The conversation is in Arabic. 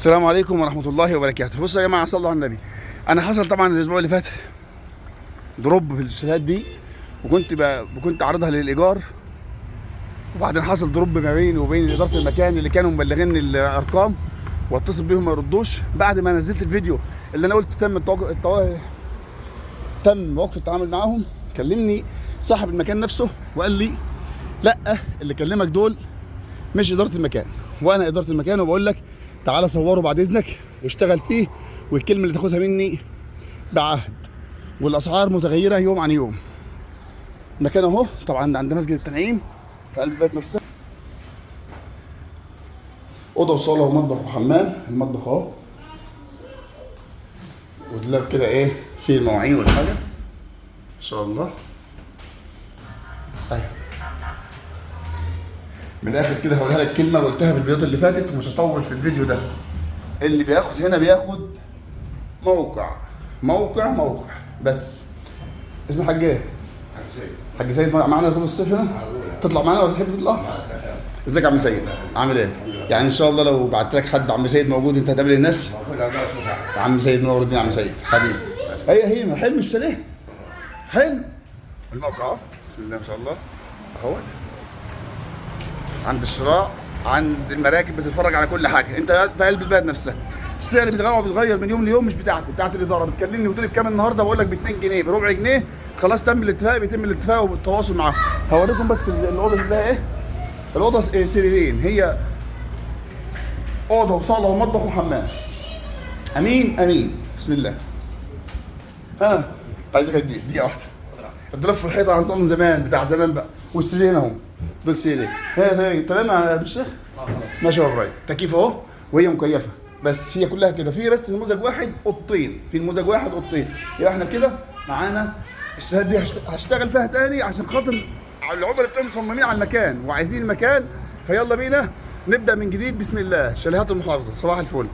السلام عليكم ورحمة الله وبركاته. بصوا يا جماعة، صلوا على النبي. أنا حصل طبعا الأسبوع اللي فات دروب في الشهادات دي، وكنت عارضها للإيجار، وبعدين حصل دروب ما بيني وبين إدارة المكان اللي كانوا مبلغيني الأرقام، واتصل بيهم ما يردوش. بعد ما نزلت الفيديو اللي أنا قلت تم وقف التعامل معاهم، كلمني صاحب المكان نفسه وقال لي لا، اللي كلمك دول مش إدارة المكان، وأنا إدارة المكان، وبقول لك تعالى صوره بعد إذنك واشتغل فيه، والكلمة اللي تاخدها مني بعهد، والأسعار متغيرة يوم عن يوم. المكان أهو طبعا عند مسجد التنعيم في قلب البلد نفسها، أوضة وصالة ومطبخ وحمام. المطبخ أهو، ودولاب كده إيه فيه المواعين والحاجة إن شاء الله. أهي من الاخر كده هقولها لك كلمه قلتها في الفيديوهات اللي فاتت، ومش هطول في الفيديو ده. اللي بياخد هنا بياخد موقع بس. اسم الحاج ايه؟ حاج سيد معانا طول الصيف هنا؟ تطلع معانا ولا تحب تطلع؟ ازيك يا عم سيد؟ عامل ايه؟ يعني ان شاء الله لو بعت لك حد عم سيد موجود انت هتقابل الناس؟ عم سيد نور الدين. عم سيد حبيبي، هي حلو الشاليه، حلو الموقع اهو. بسم الله ما شاء الله اهوت، عند الشراء، عند المراكب، بتتفرج على كل حاجه. انت في قلب البلد نفسها. السعر بيتغير من يوم ليوم، مش بتاعت الاداره. بتكلمني وتقول لي بكام النهارده، بقول لك ب 2 جنيه بربع جنيه، خلاص تم الاتفاق، بيتم الاتفاق والتواصل معاهم. هوريكم بس الاوضه اللي فيها ايه. الاوضه سريرين، هي اوضه وصاله ومطبخ وحمام. امين. بسم الله. عايزك كبير دقيقه واحده. الدولاب في الحيطه على نظام زمان، بتاع زمان بقى، والسريرين اهو. دول سريرين. هي تمام يا ابو الشيخ؟ ماشي يا ابراهيم. تكييف اهو، وهي مكيفه، بس هي كلها كده. في بس نموذج واحد اوضتين، يبقى احنا كده معانا الشهاده دي. هشتغل فيها تاني عشان خاطر العملاء بتوعنا مصممين على المكان وعايزين المكان، فيلا بينا نبدا من جديد. بسم الله. شاليهات المحافظه، صباح الفل.